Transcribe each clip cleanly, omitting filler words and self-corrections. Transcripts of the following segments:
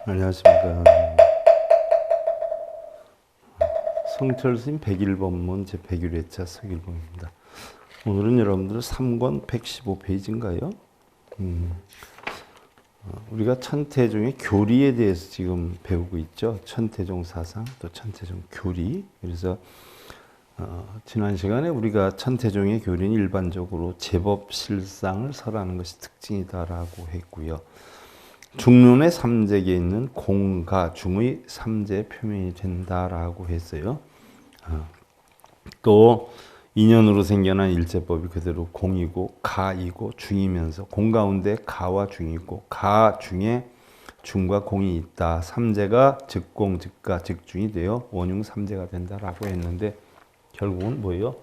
안녕하십니까. 성철스님 101번문 제101회차 서길봉입니다. 오늘은 여러분들 3권 115페이지인가요? 우리가 천태종의 교리에 대해서 지금 배우고 있죠. 천태종 사상, 또 천태종 교리. 그래서 지난 시간에 우리가 천태종의 교리는 일반적으로 제법실상을 설하는 것이 특징이다라고 했고요. 중론의 삼재에 있는 공가, 중의 삼재 표명이 된다라고 했어요. 또 인연으로 생겨난 일제법이 그대로 공이고 가이고 중이면서 공 가운데 가와 중이고 가 중에 중과 공이 있다. 삼재가 즉공, 즉가, 즉중이 되어 원흉 삼재가 된다라고 했는데 결국은 뭐예요?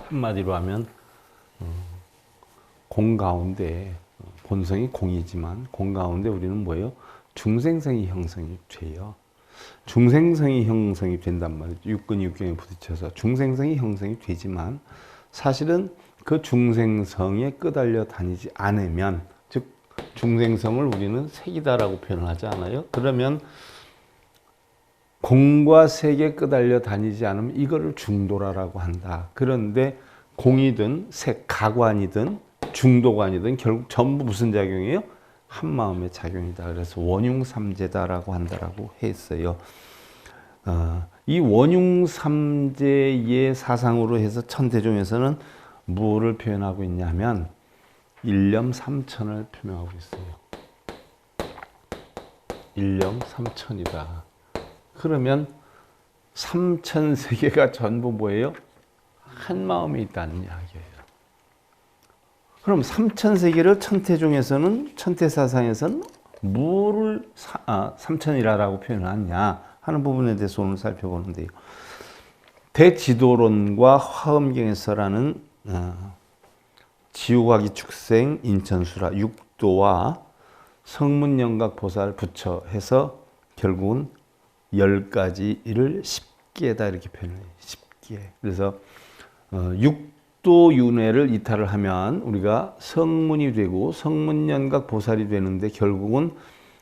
한마디로 하면 공 가운데 본성이 공이지만 공 가운데 우리는 뭐예요? 중생성이 형성이 돼요. 중생성이 형성이 된단 말이죠. 육근이 육경에 부딪혀서 중생성이 형성이 되지만 사실은 그 중생성에 끄달려 다니지 않으면, 즉 중생성을 우리는 색이다라고 표현을 하지 않아요? 그러면 공과 색에 끄달려 다니지 않으면 이거를 중도라라고 한다. 그런데 공이든 색, 가관이든 중도관이든 결국 전부 무슨 작용이에요? 한 마음의 작용이다. 그래서 원흉삼재다라고 한다라고 했어요. 이 원흉삼재의 사상으로 해서 천태종에서는 무엇을 표현하고 있냐면 일념삼천을 표명하고 있어요. 일념삼천이다. 그러면 삼천세계가 전부 뭐예요? 한 마음에 있다는 이야기예요. 그럼 삼천세계를 천태종에서는, 천태사상에서는 뭐를 삼천이라고 표현하냐 하는 부분에 대해서 오늘 살펴보는데요. 대지도론과 화엄경에서라는 지옥화기 축생 인천수라 육도와 성문영각 보살 부처 해서 결국은 10가지를 10개다 이렇게 표현해요. 10개. 그래서 육도윤회를 이탈을 하면 우리가 성문이 되고 성문연각 보살이 되는데 결국은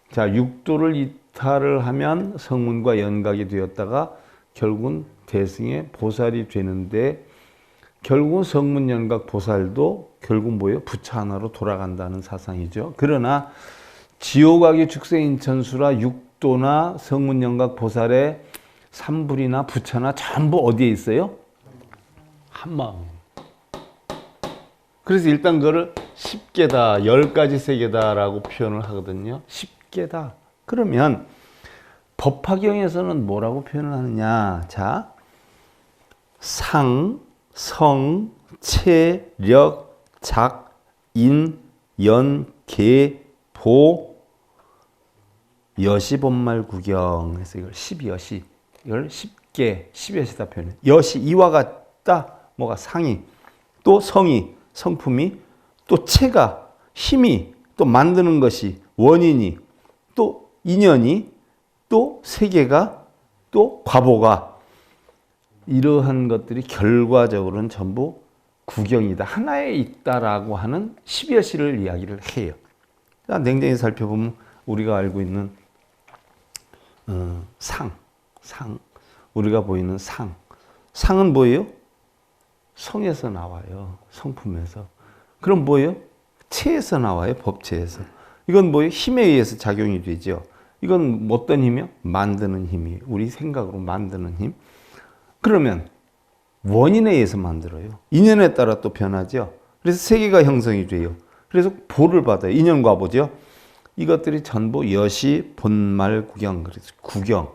자 육도를 이탈을 하면 성문과 연각이 되었다가 결국은 대승의 보살이 되는데 결국은 성문연각 보살도 결국 뭐예요? 부처 하나로 돌아간다는 사상이죠. 그러나 지옥악의 축생인천수라 육도나 성문연각 보살의 삼불이나 부처나 전부 어디에 있어요? 한 마음에. 그래서 일단 그거를 10개다, 10가지 세계다라고 표현을 하거든요. 10개다. 그러면 법화경에서는 뭐라고 표현을 하느냐? 자, 상, 성, 체, 력, 작, 인, 연, 계, 보, 여시, 본말, 구경 해서 이걸 12여시, 이걸 10개, 10여시다 표현해. 여시, 이와 같다, 뭐가 상이, 또 성이, 성품이, 또 체가, 힘이, 또 만드는 것이, 원인이, 또 인연이, 또 세계가, 또 과보가, 이러한 것들이 결과적으로는 전부 구경이다. 하나에 있다라고 하는 10여시를 이야기를 해요. 냉정히 살펴보면 우리가 알고 있는 상, 우리가 보이는 상은 뭐예요? 성에서 나와요. 성품에서. 그럼 뭐예요? 체에서 나와요. 법체에서. 이건 뭐예요? 힘에 의해서 작용이 되죠. 이건 어떤 힘이요? 만드는 힘이. 우리 생각으로 만드는 힘. 그러면 원인에 의해서 만들어요. 인연에 따라 또 변하죠. 그래서 세계가 형성이 돼요. 그래서 보를 받아요. 인연과 보죠. 이것들이 전부 여시, 본말, 구경. 그래서 구경.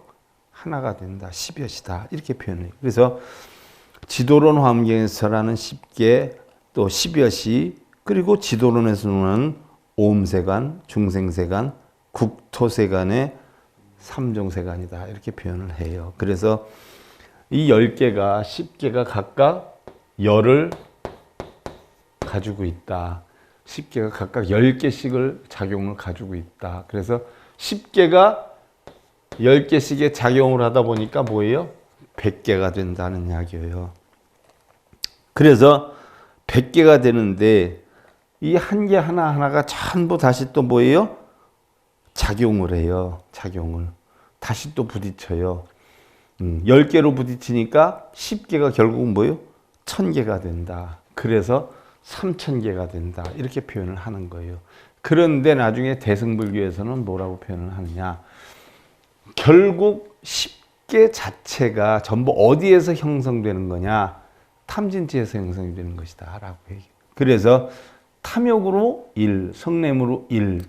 하나가 된다. 10여시다. 이렇게 표현해요. 그래서 지도론 화엄경에서라는 10개, 또 10여시, 그리고 지도론에서는 오음세간, 중생세간, 국토세간의 3종세간이다. 이렇게 표현을 해요. 그래서 이 10개가, 10개가 각각 열을 가지고 있다. 10개가 각각 10개씩을 작용을 가지고 있다. 그래서 10개가 10개씩의 작용을 하다 보니까 뭐예요? 100개가 된다는 이야기예요. 그래서 100개가 되는데 이 한 개 하나하나가 전부 다시 또 뭐예요? 작용을 해요. 작용을. 다시 또 부딪혀요. 10개로 부딪히니까 10개가 결국은 뭐예요? 1000개가 된다. 그래서 3000개가 된다. 이렇게 표현을 하는 거예요. 그런데 나중에 대승불교에서는 뭐라고 표현을 하느냐. 결국 10개 자체가 전부 어디에서 형성되는 거냐. 탐진치에서 형성이 되는 것이다. 라고 얘기해요. 그래서 탐욕으로 1, 성냄으로 1,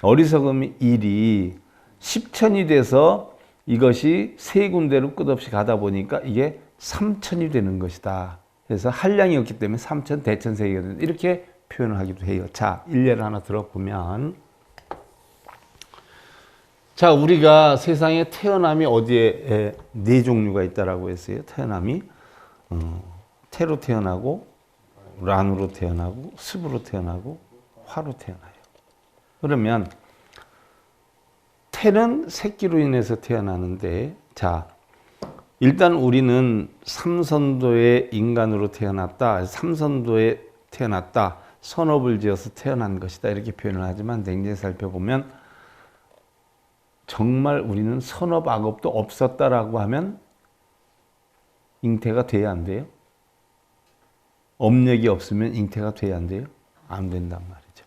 어리석음이 1이 10천이 돼서 이것이 세 군데로 끝없이 가다 보니까 이게 3천이 되는 것이다. 그래서 한량이 없기 때문에 3천 대천세계가 된다. 이렇게 표현을 하기도 해요. 자, 일례를 하나 들어보면, 자, 우리가 세상에 태어남이 어디에 네 종류가 있다라고 했어요. 태어남이 태로 태어나고, 란으로 태어나고, 습으로 태어나고, 화로 태어나요. 그러면 태는 새끼로 인해서 태어나는데, 자, 일단 우리는 삼선도의 인간으로 태어났다. 삼선도에 태어났다. 선업을 지어서 태어난 것이다. 이렇게 표현을 하지만 냉정히 살펴보면 정말 우리는 선업 악업도 없었다라고 하면 잉태가 돼야 안 돼요? 업력이 없으면 잉태가 돼야 안 돼요? 안 된단 말이죠.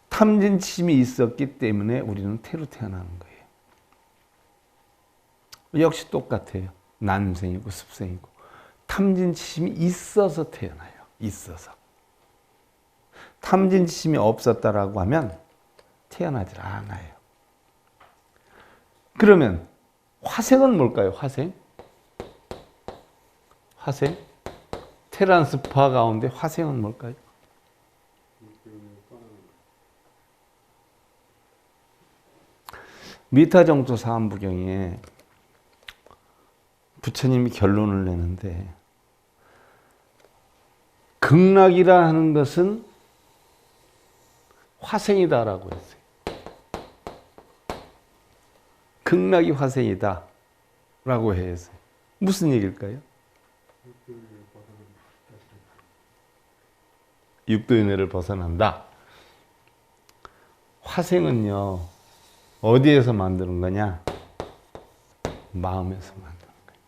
탐진심이 있었기 때문에 우리는 태로 태어나는 거예요. 역시 똑같아요. 난생이고 습생이고. 탐진심이 있어서 태어나요. 있어서. 탐진심이 없었다라고 하면 태어나질 않아요. 그러면 화생은 뭘까요? 화생? 화생? 테란스파 가운데 화생은 뭘까요? 미타정토 사안부경에 부처님이 결론을 내는데, 극락이라 하는 것은 화생이다라고 했어요. 극락이 화생이다 라고 했어요. 무슨 얘기일까요? 육도윤회를 벗어난다. 화생은요, 어디에서 만드는 거냐? 마음에서 만드는 거예요.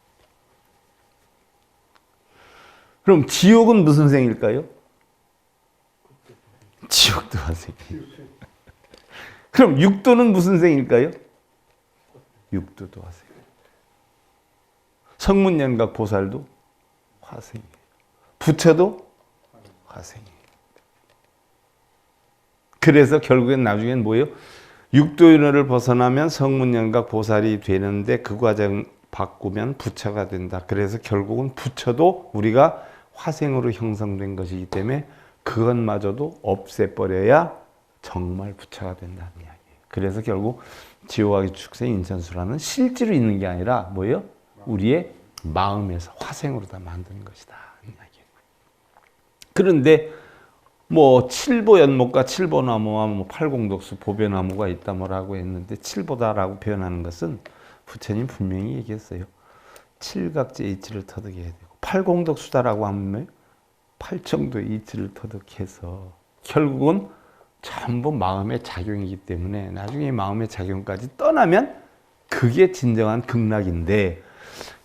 그럼 지옥은 무슨 생일까요? 지옥도 화생이에요. 그럼 육도는 무슨 생일까요? 육도도 화생이에요. 성문연각 보살도 화생이에요. 부처도 화생이에요. 그래서 결국엔 나중엔 뭐예요? 육도윤회를 벗어나면 성문연각 보살이 되는데 그 과정 바꾸면 부처가 된다. 그래서 결국은 부처도 우리가 화생으로 형성된 것이기 때문에 그것마저도 없애버려야 정말 부처가 된다는 이야기예요. 그래서 결국 지옥하기 축생 인천수라는 실제로 있는 게 아니라 뭐예요? 우리의 마음에서 화생으로 다 만드는 것이다. 이야기예요. 그런데 뭐 칠보연목과 칠보나무와 뭐 팔공덕수 보배나무가 있다 뭐라고 했는데, 칠보다라고 표현하는 것은 부처님 분명히 얘기했어요. 칠각제 이치를 터득해야 되고, 팔공덕수다라고 하면 팔정도의 이치를 터득해서 결국은 전부 마음의 작용이기 때문에 나중에 마음의 작용까지 떠나면 그게 진정한 극락인데,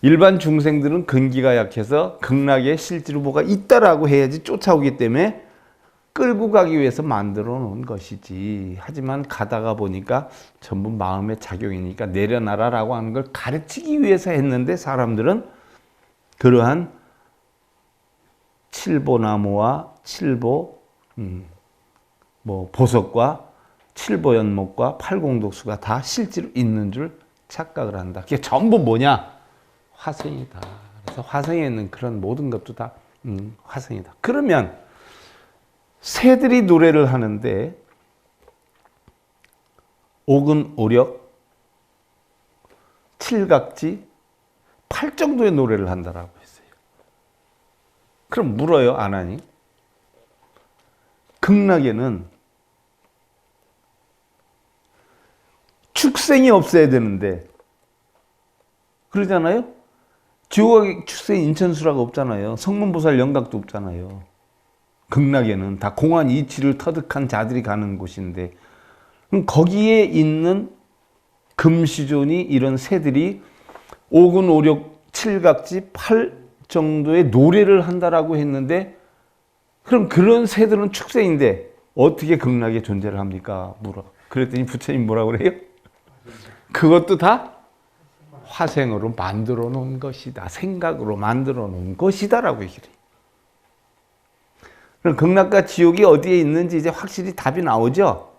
일반 중생들은 근기가 약해서 극락에 실제로 뭐가 있다라고 해야지 쫓아오기 때문에 끌고 가기 위해서 만들어 놓은 것이지. 하지만 가다가 보니까 전부 마음의 작용이니까 내려놔라라고 하는 걸 가르치기 위해서 했는데, 사람들은 그러한 칠보나무와 칠보 뭐 보석과 칠보연목과 팔공독수가 다 실제로 있는 줄 착각을 한다. 그게 전부 뭐냐? 화생이다. 그래서 화생에 있는 그런 모든 것도 다 화생이다. 그러면 새들이 노래를 하는데 옥은 오력, 칠각지, 팔정도의 노래를 한다라고 했어요. 그럼 물어요, 안 하니? 극락에는 축생이 없어야 되는데 그러잖아요? 지옥의 축생 인천수라가 없잖아요. 성문보살 영각도 없잖아요. 극락에는 다 공안 이치를 터득한 자들이 가는 곳인데, 그럼 거기에 있는 금시존이 이런 새들이 5근 5, 6, 7각지 8 정도의 노래를 한다라고 했는데 그럼 그런 새들은 축생인데 어떻게 극락에 존재를 합니까? 물어. 그랬더니 부처님 뭐라고 그래요? 그것도 다 화생으로 만들어 놓은 것이다. 생각으로 만들어 놓은 것이다. 라고 얘기를 해요. 그럼 극락과 지옥이 어디에 있는지 이제 확실히 답이 나오죠?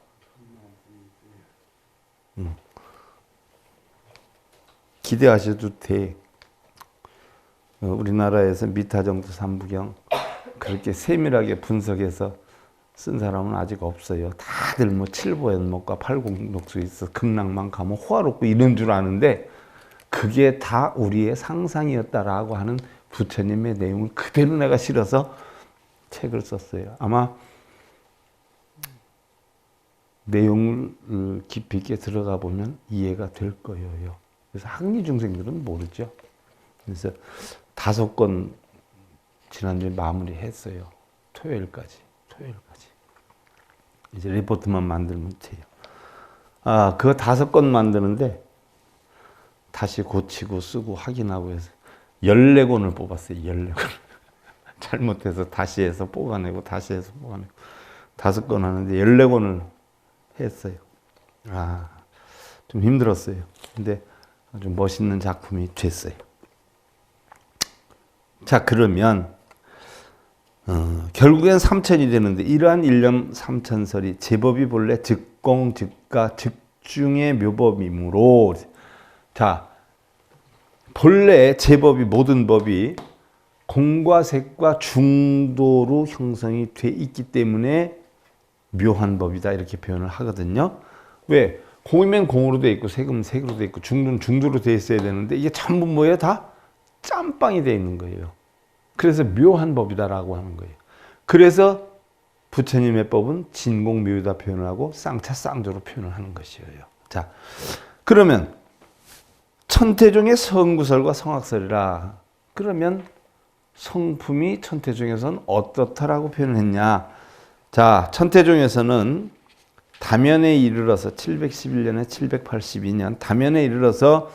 기대하셔도 돼. 우리나라에서 미타정도 삼부경 그렇게 세밀하게 분석해서 쓴 사람은 아직 없어요. 다들 뭐 칠보연목과 팔공록수 있어 극락만 가면 호화롭고 이런 줄 아는데 그게 다 우리의 상상이었다라고 하는 부처님의 내용을 그대로 내가 실어서 책을 썼어요. 아마 내용을 깊이 있게 들어가 보면 이해가 될 거예요. 그래서 학리 중생들은 모르죠. 그래서 5권 지난주에 마무리했어요. 토요일까지. 이제 리포트만 만들면 돼요. 그거 5권 만드는데 다시 고치고 쓰고 확인하고 해서 14권을 뽑았어요. 14권. 잘못해서 다시 해서 뽑아내고 다시 해서 뽑아내고 5권 하는데 14권을 했어요. 좀 힘들었어요. 근데 아주 멋있는 작품이 됐어요. 자, 그러면 결국엔 삼천이 되는데 이러한 일념 삼천설이 제법이 본래 즉공, 즉가, 즉중의 묘법이므로 자, 본래 제법이 모든 법이 공과 색과 중도로 형성이 돼 있기 때문에 묘한 법이다 이렇게 표현을 하거든요. 왜? 공이면 공으로 돼 있고 색은 색으로 돼 있고 중도는 중도로 돼 있어야 되는데 이게 전부 뭐예요? 다 짬빵이 돼 있는 거예요. 그래서 묘한 법이다라고 하는 거예요. 그래서 부처님의 법은 진공묘유다 표현을 하고 쌍차쌍조로 표현을 하는 것이에요. 자, 그러면 천태종의 성구설과 성악설이라 그러면 성품이 천태종에서는 어떻다라고 표현을 했냐. 자, 천태종에서는 다면에 이르러서 711년에 782년 다면에 이르러서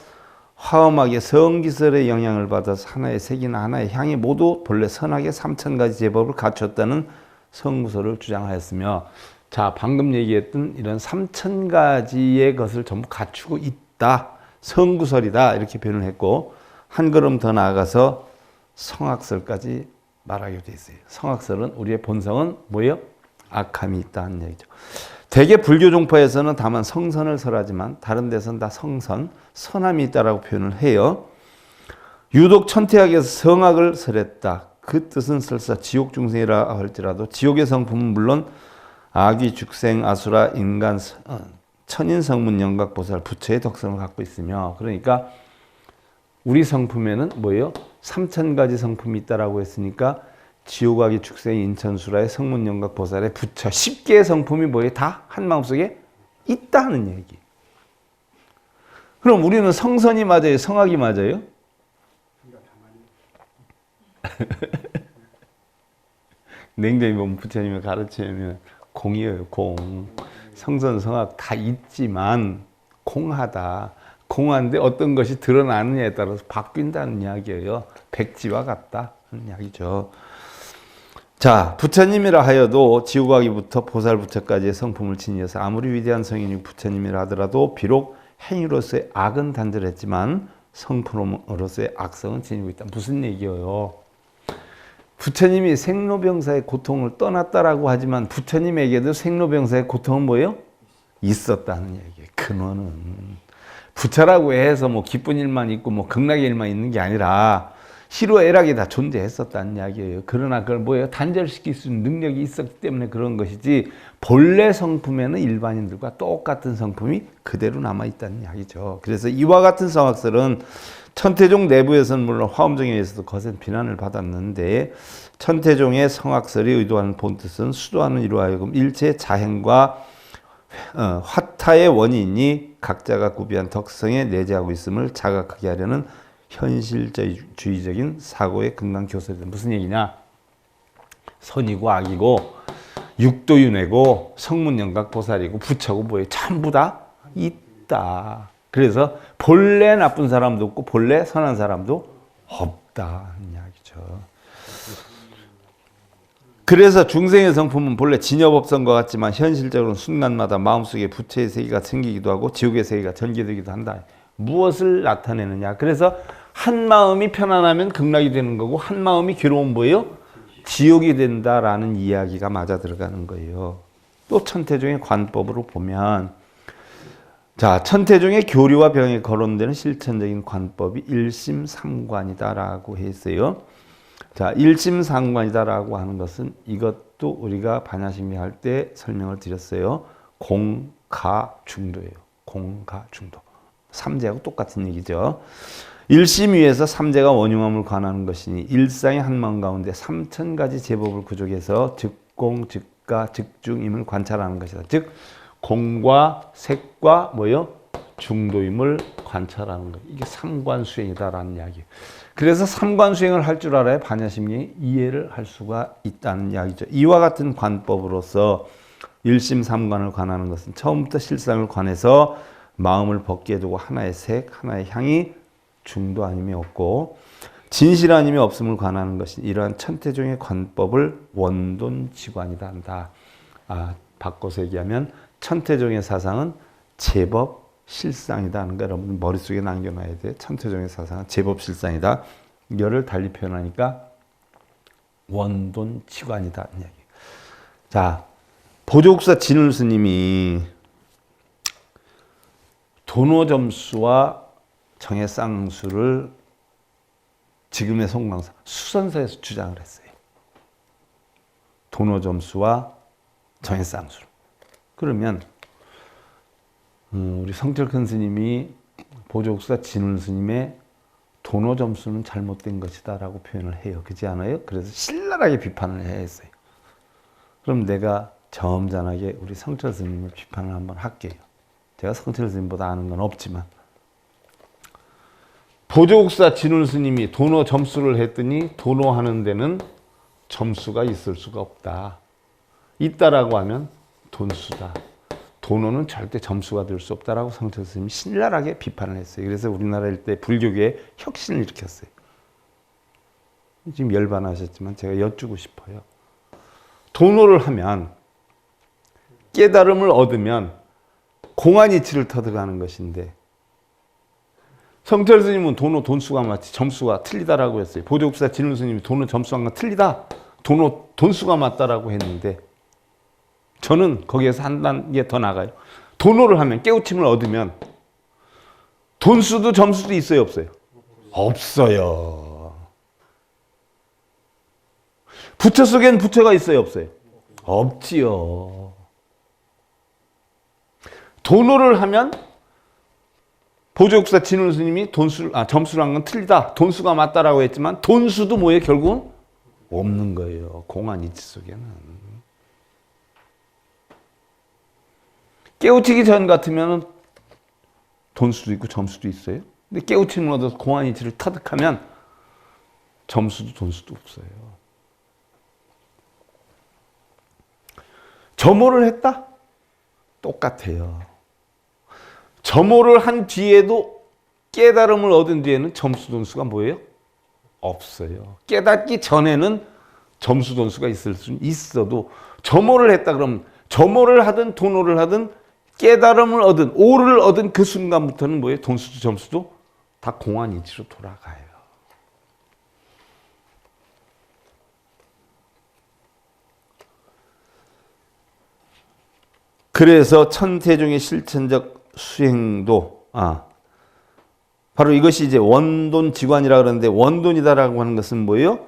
화엄하게 성기설의 영향을 받아서 하나의 색이나 하나의 향이 모두 본래 선하게 3000가지 제법을 갖췄다는 성구설을 주장하였으며 자, 방금 얘기했던 이런 3000가지의 것을 전부 갖추고 있다. 성구설이다. 이렇게 표현을 했고 한 걸음 더 나아가서 성악설까지 말하게 돼 있어요. 성악설은 우리의 본성은 뭐예요? 악함이 있다는 얘기죠. 대개 불교 종파에서는 다만 성선을 설하지만 다른 데서는 다 성선, 선함이 있다라고 표현을 해요. 유독 천태학에서 성악을 설했다. 그 뜻은 설사 지옥 중생이라 할지라도 지옥의 성품은 물론 아귀, 죽생, 아수라, 인간, 천인, 성문, 영각, 보살, 부처의 덕성을 갖고 있으며 그러니까 우리 성품에는 뭐예요? 3000가지 성품이 있다라고 했으니까 지옥, 아귀, 죽생, 인천수라의 성문, 영각, 보살의 부처 10개의 성품이 뭐예요? 다 한 마음속에 있다는 얘기. 그럼 우리는 성선이 맞아요? 성악이 맞아요? 냉정히 보면 부처님의 가르침이면 공이에요. 공. 성선, 성악 다 있지만 공하다. 공한데 어떤 것이 드러나느냐에 따라서 바뀐다는 이야기예요. 백지와 같다 하는 이야기죠. 자, 부처님이라 하여도 지옥아기부터 보살부처까지의 성품을 지니어서 아무리 위대한 성인이 부처님이라 하더라도 비록 행위로서의 악은 단절했지만 성품으로서의 악성은 지니고 있다. 무슨 얘기예요? 부처님이 생로병사의 고통을 떠났다라고 하지만 부처님에게도 생로병사의 고통은 뭐예요? 있었다는 얘기예요. 근원은 부처라고 해서 뭐 기쁜 일만 있고 뭐 극락의 일만 있는 게 아니라 희로애락이 다 존재했었다는 이야기예요. 그러나 그걸 뭐예요? 단절시킬 수 있는 능력이 있었기 때문에 그런 것이지 본래 성품에는 일반인들과 똑같은 성품이 그대로 남아있다는 이야기죠. 그래서 이와 같은 성악설은 천태종 내부에서는 물론 화엄정에 의해서도 거센 비난을 받았는데 천태종의 성악설이 의도하는 본뜻은 수도하는 이로 하여금 일체 자행과 화타의 원인이 각자가 구비한 덕성에 내재하고 있음을 자각하게 하려는 현실주의적인 사고의 근간 교설이다. 무슨 얘기냐? 선이고 악이고 육도윤회고 성문영각 보살이고 부처고 뭐예요? 전부 다 있다. 그래서 본래 나쁜 사람도 없고 본래 선한 사람도 없다 이야기죠. 그래서 중생의 성품은 본래 진여법성과 같지만 현실적으로는 순간마다 마음속에 부처의 세계가 생기기도 하고 지옥의 세계가 전개되기도 한다. 무엇을 나타내느냐? 그래서 한 마음이 편안하면 극락이 되는 거고 한 마음이 괴로운 뭐예요? 지옥이 된다라는 이야기가 맞아 들어가는 거예요. 또 천태종의 관법으로 보면 자, 천태종의 교리와 병에 거론되는 실천적인 관법이 일심삼관이다라고 했어요. 자, 일심삼관이다라고 하는 것은 이것도 우리가 반야심리 할 때 설명을 드렸어요. 공가중도예요. 공가중도. 삼재하고 똑같은 얘기죠. 일심위에서 삼재가 원흉함을 관하는 것이니 일상의 한 마음 가운데 3000가지 제법을 구족해서 즉공, 즉가, 즉중임을 관찰하는 것이다. 즉 공과 색과 뭐요? 중도임을 관찰하는 것. 이게 삼관수행이다라는 이야기예요. 그래서 삼관수행을 할 줄 알아야 반야심리의 이해를 할 수가 있다는 이야기죠. 이와 같은 관법으로서 일심삼관을 관하는 것은 처음부터 실상을 관해서 마음을 벗게 두고 하나의 색, 하나의 향이 중도 아님이 없고 진실 아님이 없음을 관하는 것이 이러한 천태종의 관법을 원돈지관이다 한다. 바꿔서 얘기하면 천태종의 사상은 제법 실상이다 하는 거 여러분 머릿속에 남겨놔야 돼. 천태종의 사상은 제법 실상이다. 이거를 달리 표현하니까 원돈지관이다 이야기. 자, 보조국사 진울 스님이 도노점수와 정해쌍수를 지금의 송광사 수선사에서 주장을 했어요. 도노점수와 정해쌍수를. 그러면 우리 성철큰 스님이 보조국사 진울 스님의 도노점수는 잘못된 것이다 라고 표현을 해요. 그렇지 않아요? 그래서 신랄하게 비판을 해야 했어요. 그럼 내가 점잖하게 우리 성철 스님을 비판을 한번 할게요. 제가 성철 스님보다 아는 건 없지만 보조국사 진울 스님이 도노 점수를 했더니 도노하는 데는 점수가 있을 수가 없다. 있다라고 하면 돈수다. 도노는 절대 점수가 될 수 없다라고 성철 스님이 신랄하게 비판을 했어요. 그래서 우리나라 일대 불교계에 혁신을 일으켰어요. 지금 열반하셨지만 제가 여쭈고 싶어요. 도노를 하면 깨달음을 얻으면 공안이치를 터득하는 것인데 성철 스님은 도노 돈수가 맞지 점수가 틀리다라고 했어요. 보조국사 진울 스님이 도노 점수가 틀리다. 도노 돈수가 맞다라고 했는데 저는 거기에서 한 단계 더 나가요. 도노를 하면 깨우침을 얻으면 돈수도 점수도 있어요, 없어요? 없어요. 부처 속에는 부처가 있어요, 없어요? 없지요. 도노를 하면 보조국사 진울 스님이 점수를 한 건 틀리다. 돈수가 맞다라고 했지만 돈수도 뭐예요? 결국은 없는 거예요. 공안이치 속에는. 깨우치기 전 같으면 돈수도 있고 점수도 있어요. 근데 깨우침을 얻어서 공안이치를 터득하면 점수도 돈수도 없어요. 점호를 했다? 똑같아요. 점호를 한 뒤에도 깨달음을 얻은 뒤에는 점수 돈수가 뭐예요? 없어요. 깨닫기 전에는 점수 돈수가 있을 수는 있어도 점호를 했다 그러면 점호를 하든 도노를 하든 깨달음을 얻은 오를 얻은 그 순간부터는 뭐예요? 돈수도 점수도 다 공안이치로 돌아가요. 그래서 천태종의 실천적 수행도 바로 이것이 이제 원돈지관이라 그러는데 원돈이다라고 하는 것은 뭐예요?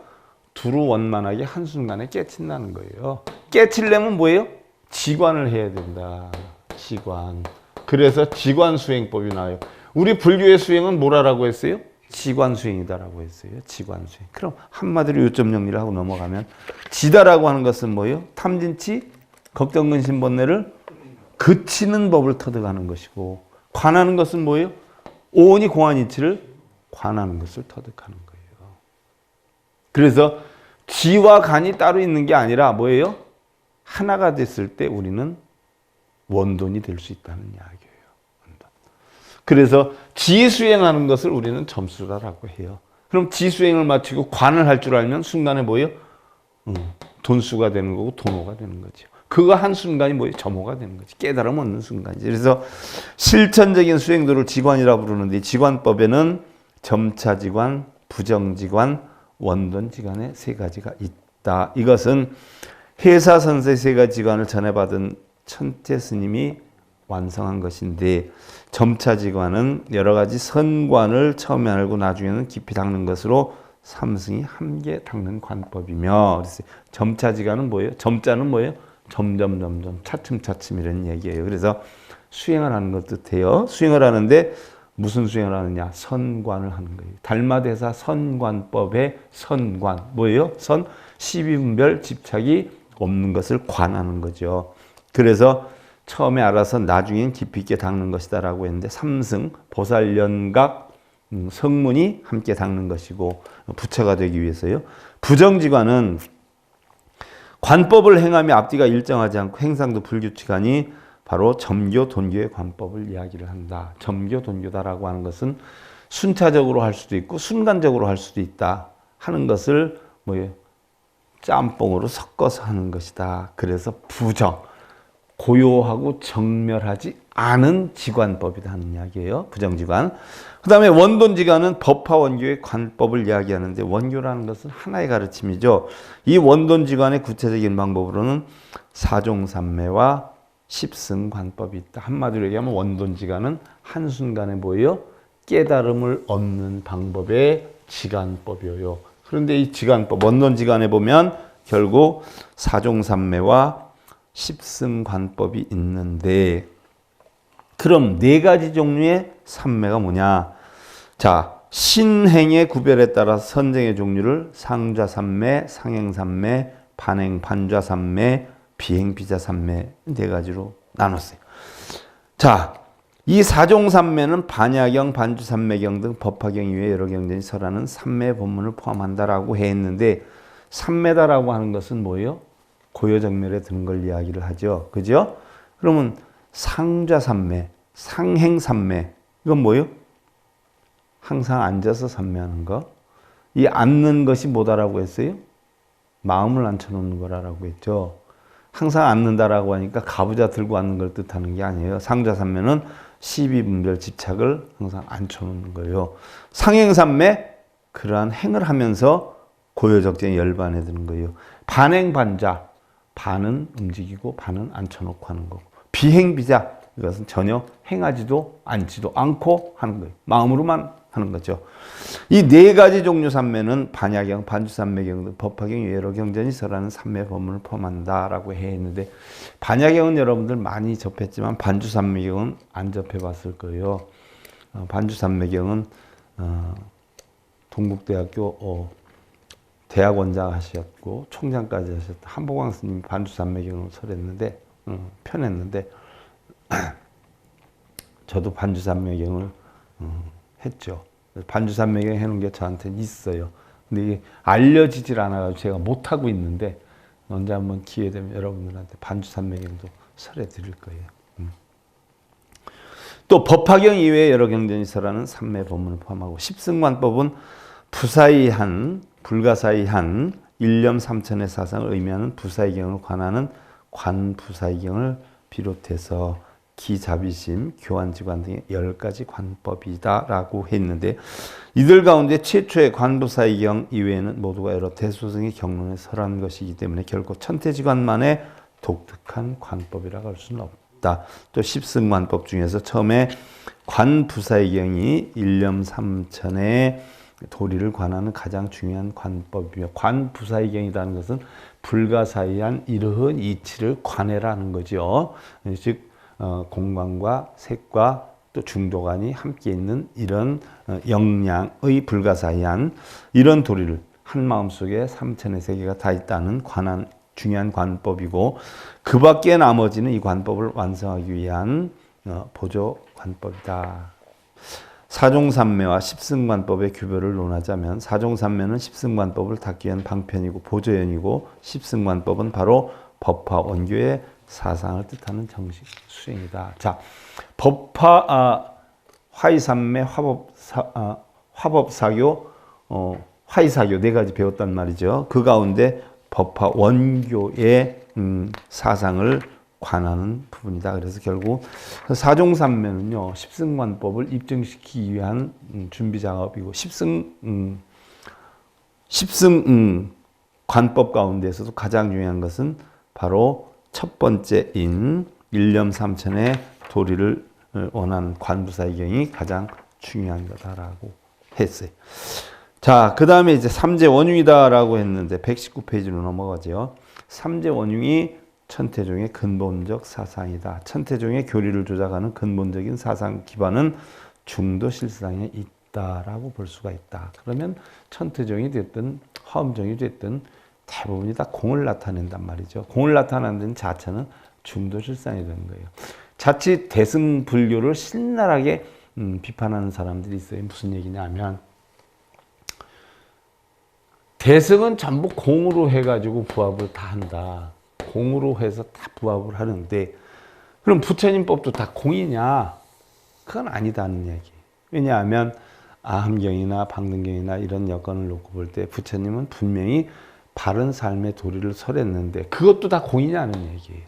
두루 원만하게 한순간에 깨친다는 거예요. 깨치려면 뭐예요? 지관을 해야 된다. 지관. 그래서 지관수행법이 나와요. 우리 불교의 수행은 뭐라고 했어요? 지관수행이다라고 했어요. 지관수행. 그럼 한마디로 요점 정리를 하고 넘어가면 지다라고 하는 것은 뭐예요? 탐진치, 걱정, 근심, 번뇌를 그치는 법을 터득하는 것이고 관하는 것은 뭐예요? 오온이 공안이치를 관하는 것을 터득하는 거예요. 그래서 지와 간이 따로 있는 게 아니라 뭐예요? 하나가 됐을 때 우리는 원돈이 될 수 있다는 이야기예요. 원돈. 그래서 지수행하는 것을 우리는 점수라고 해요. 그럼 지수행을 마치고 관을 할 줄 알면 순간에 뭐예요? 돈수가 되는 거고 돈호가 되는 거죠. 그거 한 순간이 뭐예요? 점호가 되는 거지. 깨달음 얻는 순간이지. 그래서 실천적인 수행도를 지관이라 부르는데 지관법에는 점차지관, 부정지관, 원돈지관의 세 가지가 있다. 이것은 해사선세 세 가지 지관을 전해받은 천태 스님이 완성한 것인데 점차지관은 여러 가지 선관을 처음에 알고 나중에는 깊이 닦는 것으로 삼승이 함께 닦는 관법이며 그래서 점차지관은 뭐예요? 점자는 뭐예요? 점점 차츰 이런 얘기예요. 그래서 수행을 하는 것 뜻해요. 수행을 하는데 무슨 수행을 하느냐? 선관을 하는 거예요. 달마대사 선관법의 선관 뭐예요? 선 12분별 집착이 없는 것을 관하는 거죠. 그래서 처음에 알아서 나중엔 깊이 있게 닦는 것이다 라고 했는데 삼승, 보살연각, 성문이 함께 닦는 것이고 부처가 되기 위해서요. 부정지관은 관법을 행하며 앞뒤가 일정하지 않고 행상도 불규칙하니 바로 점교, 돈교의 관법을 이야기를 한다. 점교, 돈교다라고 하는 것은 순차적으로 할 수도 있고 순간적으로 할 수도 있다 하는 것을 뭐예요? 짬뽕으로 섞어서 하는 것이다. 그래서 부정, 고요하고 정멸하지 않은 지관법이다 하는 이야기예요. 부정지관. 그 다음에 원돈지관은 법화 원교의 관법을 이야기하는데 원교라는 것은 하나의 가르침이죠. 이 원돈지관의 구체적인 방법으로는 사종삼매와 십승관법이 있다. 한마디로 얘기하면 원돈지관은 한순간에 뭐예요? 깨달음을 얻는 방법의 지관법이에요. 그런데 이 지관법, 원돈지관에 보면 결국 사종삼매와 십승관법이 있는데 그럼 네 가지 종류의 삼매가 뭐냐? 자, 신행의 구별에 따라 선정의 종류를 상좌삼매, 상행삼매, 반행 반좌삼매, 비행비자삼매 네 가지로 나눴어요. 자, 이 사종삼매는 반야경, 반주삼매경 등 법화경 이외에 여러 경전이 설하는 삼매 본문을 포함한다라고 했는데 삼매다라고 하는 것은 뭐예요? 고요정멸에 드는 걸 이야기를 하죠. 그죠? 그러면 상좌삼매, 상행삼매 이건 뭐예요? 항상 앉아서 삼매하는 거. 이 앉는 것이 뭐다라고 했어요? 마음을 앉혀놓는 거라고 했죠. 항상 앉는다라고 하니까 가부좌 들고 앉는 걸 뜻하는 게 아니에요. 상좌삼매는 12분별 집착을 항상 앉혀놓는 거예요. 상행삼매 그러한 행을 하면서 고요적정에 열반에 드는 거예요. 반행반좌 반은 움직이고 반은 앉혀놓고 하는 거고 비행비자 이것은 전혀 행하지도 않지도 않고 하는 거예요. 마음으로만 하는 거죠. 이 네 가지 종류 삼매는 반야경, 반주삼매경 등 법화경 여러 경전이 설하는 삼매 법문을 포함한다라고 했는데 반야경은 여러분들 많이 접했지만 반주삼매경은 안 접해봤을 거예요. 반주삼매경은 동국대학교 대학원장 하셨고 총장까지 하셨던 한보광 스님이 반주삼매경을 설했는데 편했는데 저도 반주삼매경을 했죠. 반주삼매경 해놓은 게 저한테는 있어요. 근데 이게 알려지질 않아가지고 제가 못하고 있는데 언제 한번 기회 되면 여러분들한테 반주삼매경도 설해 드릴 거예요. 또 법화경 이외에 여러 경전이 설하는 삼매 법문을 포함하고 십승관법은 부사이한, 불가사이한 일념 삼천의 사상을 의미하는 부사이경을 관하는 관부사이경을 비롯해서 기자비심, 교환지관 등의 10가지 관법이다라고 했는데 이들 가운데 최초의 관부사이경 이외에는 모두가 여러 대소승의 경론에 설한 것이기 때문에 결코 천태지관만의 독특한 관법이라고 할 수는 없다. 또 십승관법 중에서 처음에 관부사이경이 일념 삼천의 도리를 관하는 가장 중요한 관법이며 관부사이경이라는 것은 불가사의한 이러한 이치를 관해라는 거죠. 즉 공관과 색과 또 중도관이 함께 있는 이런 영량의 불가사의한 이런 도리를 한 마음속에 삼천의 세계가 다 있다는 관한 중요한 관법이고 그 밖에 나머지는 이 관법을 완성하기 위한 보조 관법이다. 사종삼매와 십승관법의 규별을 논하자면 사종삼매는 십승관법을 닦기 위한 방편이고 보조연이고 십승관법은 바로 법화 원교의 사상을 뜻하는 정식 수행이다. 자, 법화 화의삼매 화법사교 화의사교 네 가지 배웠단 말이죠. 그 가운데 법화 원교의 사상을 관하는 부분이다. 그래서 결국 사종삼매는요, 십승관법을 입증시키기 위한 준비 작업이고, 십승 관법 가운데서도 가장 중요한 것은 바로 첫 번째인 일념삼천의 도리를 원하는 관부사의경이 가장 중요한 거다라고 했어요. 자, 그 다음에 이제 삼재원흉이다라고 했는데 119페이지로 넘어가죠. 삼재원흉이 천태종의 근본적 사상이다. 천태종의 교리를 조작하는 근본적인 사상 기반은 중도실상에 있다라고 볼 수가 있다. 그러면 천태종이 됐든 화엄종이 됐든 대부분이 다 공을 나타낸단 말이죠. 공을 나타내는 자체는 중도실상이 되는 거예요. 자칫 대승불교를 신랄하게 비판하는 사람들이 있어요. 무슨 얘기냐면 대승은 전부 공으로 해가지고 부합을 다 한다. 공으로 해서 다 부합을 하는데 그럼 부처님 법도 다 공이냐? 그건 아니다는 얘기. 왜냐하면 아함경이나 방등경이나 이런 여건을 놓고 볼 때 부처님은 분명히 바른 삶의 도리를 설했는데 그것도 다 공이냐는 얘기예요.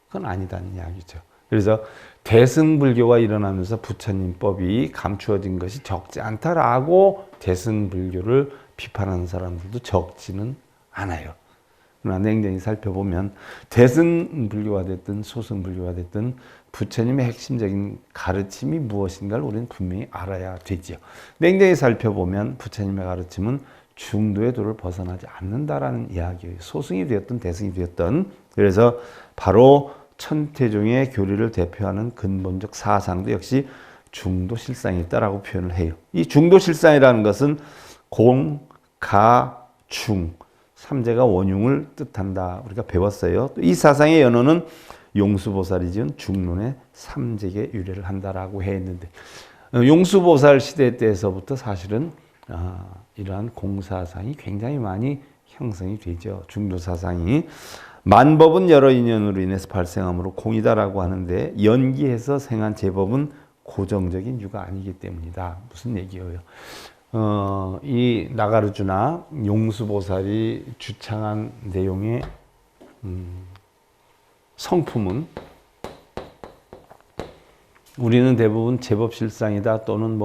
그건 아니다는 이야기죠. 그래서 대승불교가 일어나면서 부처님 법이 감추어진 것이 적지 않다라고 대승불교를 비판하는 사람들도 적지는 않아요. 그러나 냉정히 살펴보면 대승불교가 됐든 소승불교가 됐든 부처님의 핵심적인 가르침이 무엇인가를 우리는 분명히 알아야 되지요. 냉정히 살펴보면 부처님의 가르침은 중도의 도를 벗어나지 않는다라는 이야기예요. 소승이 되었든 대승이 되었든. 그래서 바로 천태종의 교리를 대표하는 근본적 사상도 역시 중도실상이 있다라고 표현을 해요. 이 중도실상이라는 것은 공, 가, 중 삼재가 원흉을 뜻한다. 우리가 배웠어요. 이 사상의 연호는 용수보살이 지은 중론의 삼재에 유래를 한다라고 했는데 용수보살 시대 때에서부터 사실은 이러한 공사상이 굉장히 많이 형성이 되죠. 중도사상이. 만법은 여러 인연으로 인해서 발생함으로 공이다라고 하는데 연기해서 생한 제법은 고정적인 유가 아니기 때문이다. 무슨 얘기예요? 이 나가르주나 용수보살이 주창한 내용의 성품은 우리는 대부분 제법실상이다 또는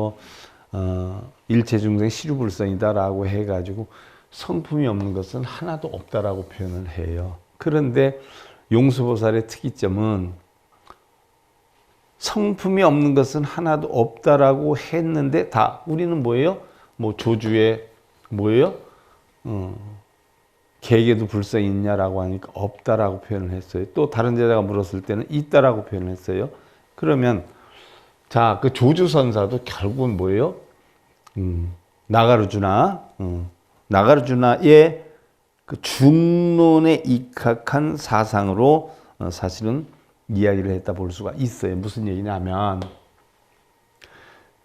일체중생 시류불성이다라고 해가지고 성품이 없는 것은 하나도 없다라고 표현을 해요. 그런데 용수보살의 특이점은 성품이 없는 것은 하나도 없다라고 했는데 다 우리는 뭐예요? 조주에 뭐예요? 개에게도 불성이 있냐라고 하니까 없다라고 표현을 했어요. 또 다른 제자가 물었을 때는 있다라고 표현을 했어요. 그러면 자, 그 조주선사도 결국은 뭐예요? 나가르주나의 그 중론에 입각한 사상으로 사실은 이야기를 했다 볼 수가 있어요. 무슨 얘기냐면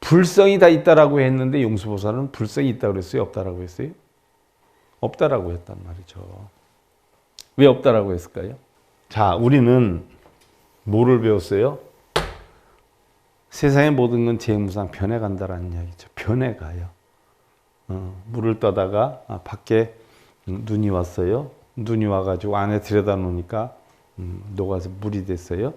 불성이 다 있다라고 했는데 용수보살은 불성이 있다고 그랬어요? 없다라고 했어요? 없다라고 했단 말이죠. 왜 없다라고 했을까요? 자, 우리는 뭐를 배웠어요? 세상의 모든 건 재무상 변해간다라는 이야기죠. 변해가요. 물을 떠다가 밖에 눈이 왔어요. 눈이 와가지고 안에 들여다 놓으니까 녹아서 물이 됐어요.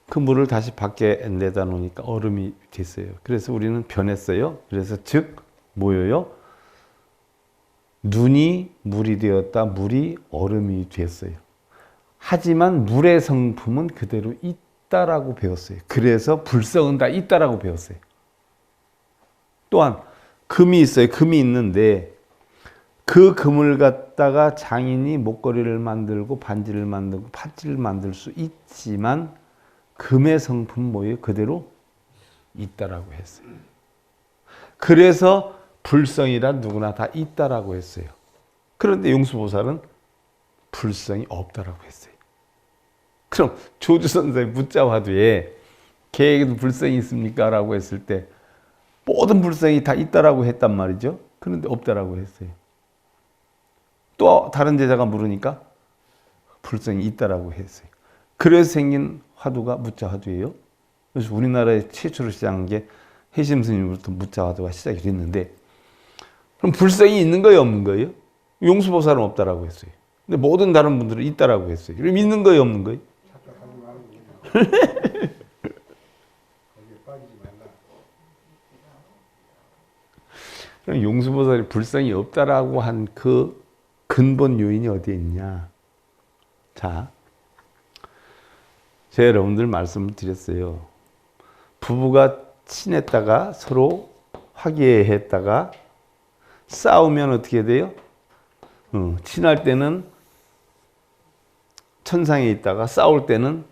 그 물을 다시 밖에 내다 놓으니까 얼음이 됐어요. 그래서 우리는 변했어요. 그래서 즉 뭐예요? 눈이 물이 되었다. 물이 얼음이 됐어요. 하지만 물의 성품은 그대로 있다라고 배웠어요. 그래서 불성은 다 있다라고 배웠어요. 또한 금이 있어요. 금이 있는데 그 금을 갖다가 장인이 목걸이를 만들고 반지를 만들고 팔찌를 만들 수 있지만 금의 성품 뭐예요? 그대로 있다라고 했어요. 그래서 불성이란 누구나 다 있다라고 했어요. 그런데 용수보살은 불성이 없다라고 했어요. 그럼 조주선사의 묻자화두에 개에게도 불성이 있습니까? 라고 했을 때 모든 불성이 다 있다라고 했단 말이죠. 그런데 없다라고 했어요. 또 다른 제자가 물으니까 불성이 있다라고 했어요. 그래서 생긴 화두가 무자화두예요. 그래서 우리나라에 최초로 시작한 게 해심 스님으로부터 무자화두가 시작이 됐는데, 그럼 불성이 있는 거예요, 없는 거예요? 용수보살은 없다라고 했어요. 근데 모든 다른 분들은 있다라고 했어요. 그럼 있는 거예요, 없는 거예요? 그럼 용수보살이 불성이 없다라고 한 그 근본 요인이 어디에 있냐? 자, 제가 여러분들 말씀을 드렸어요. 부부가 친했다가 서로 화기애애했다가 싸우면 어떻게 돼요? 친할 때는 천상에 있다가 싸울 때는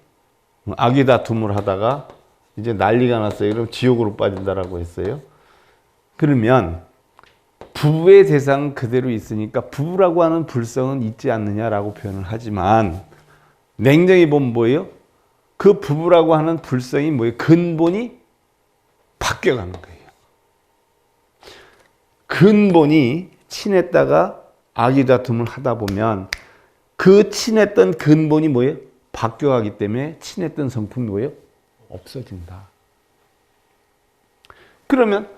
악의 다툼을 하다가 이제 난리가 났어요. 그럼 지옥으로 빠진다라고 했어요. 그러면 부부의 대상은 그대로 있으니까 부부라고 하는 불성은 있지 않느냐라고 표현을 하지만, 냉정히 보면 뭐예요? 그 부부라고 하는 불성이 뭐예요? 근본이 바뀌어가는 거예요. 근본이 친했다가 악의 다툼을 하다 보면 그 친했던 근본이 뭐예요? 바뀌어가기 때문에 친했던 성품이 뭐예요? 없어진다. 그러면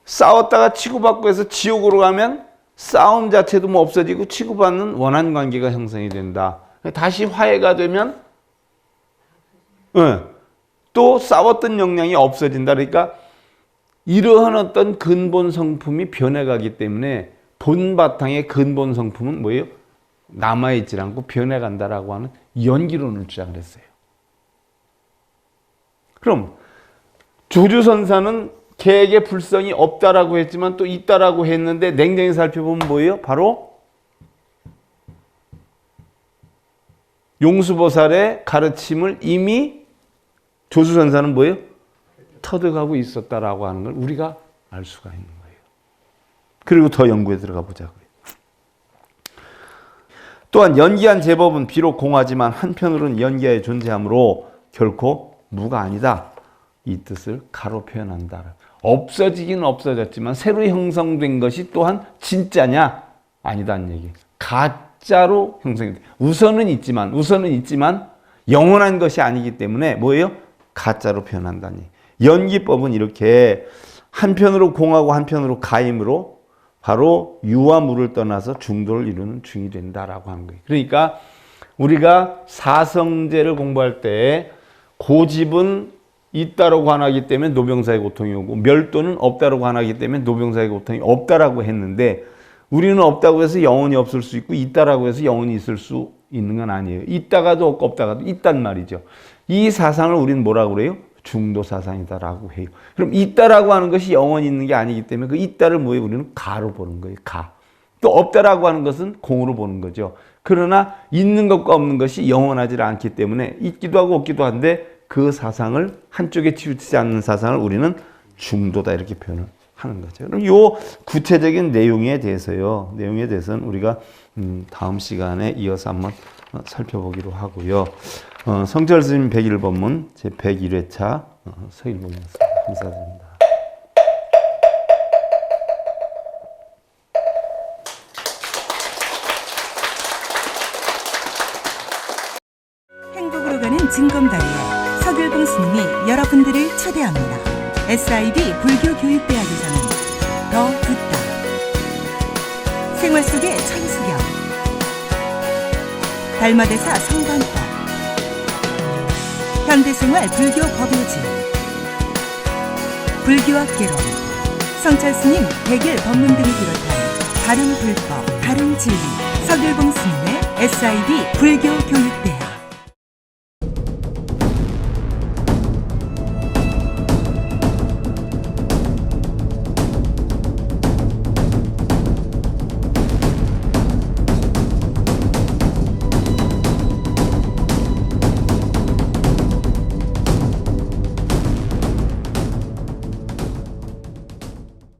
싸웠다가 치고받고 해서 지옥으로 가면 싸움 자체도 뭐 없어지고 치고받는 원한 관계가 형성이 된다. 다시 화해가 되면 또 싸웠던 역량이 없어진다. 그러니까 이러한 어떤 근본 성품이 변해가기 때문에 본 바탕의 근본 성품은 뭐예요? 남아있지 않고 변해간다라고 하는 연기론을 주장을 했어요. 그럼 조주선사는 개에게 불성이 없다라고 했지만 또 있다라고 했는데, 냉정히 살펴보면 뭐예요? 바로 용수보살의 가르침을 이미 조수선사는 뭐예요? 터득하고 있었다라고 하는 걸 우리가 알 수가 있는 거예요. 그리고 더 연구에 들어가 보자고요. 또한 연기한 제법은 비록 공하지만 한편으로는 연기하에 존재하므로 결코 무가 아니다. 이 뜻을 가로 표현한다. 없어지긴 없어졌지만 새로 형성된 것이 또한 진짜냐? 아니다는 얘기. 가짜로 형성이 돼. 우선은 있지만 영원한 것이 아니기 때문에 뭐예요? 가짜로 표현한다는 얘기. 연기법은 이렇게 한편으로 공하고 한편으로 가임으로 바로 유와 무를 떠나서 중도를 이루는 중이 된다라고 하는 거예요. 그러니까 우리가 사성제를 공부할 때 고집은 있다라고 관하기 때문에 노병사의 고통이 오고, 멸도는 없다라고 관하기 때문에 노병사의 고통이 없다라고 했는데, 우리는 없다고 해서 영원히 없을 수 있고 있다라고 해서 영원히 있을 수 있는 건 아니에요. 있다가도 없고 없다가도 있단 말이죠. 이 사상을 우리는 뭐라고 그래요? 중도 사상이다라고 해요. 그럼 있다라고 하는 것이 영원히 있는 게 아니기 때문에 그 있다를 뭐예요? 우리는 가로 보는 거예요. 가. 또 없다라고 하는 것은 공으로 보는 거죠. 그러나 있는 것과 없는 것이 영원하지 않기 때문에 있기도 하고 없기도 한데, 그 사상을 한쪽에 치우치지 않는 사상을 우리는 중도다 이렇게 표현을 하는 거죠. 그럼 요 구체적인 내용에 대해서는 우리가 다음 시간에 이어서 한번 살펴보기로 하고요. 성철 스님 101법문 제 101회차 서일봉이었습니다. 감사드립니다. 행복으로 가는 징검다리에 서길봉 스님이 여러분들을 초대합니다. SIB 불교교육대학에서는 더 듣다, 생활 속의 천수경, 달마대사 성관법, 현대생활 불교 법요지, 불교학 개론, 성철 스님 100일 법문 등을 비롯한 다른 불법, 다른 진리, 서길봉 스님의 SIB 불교교육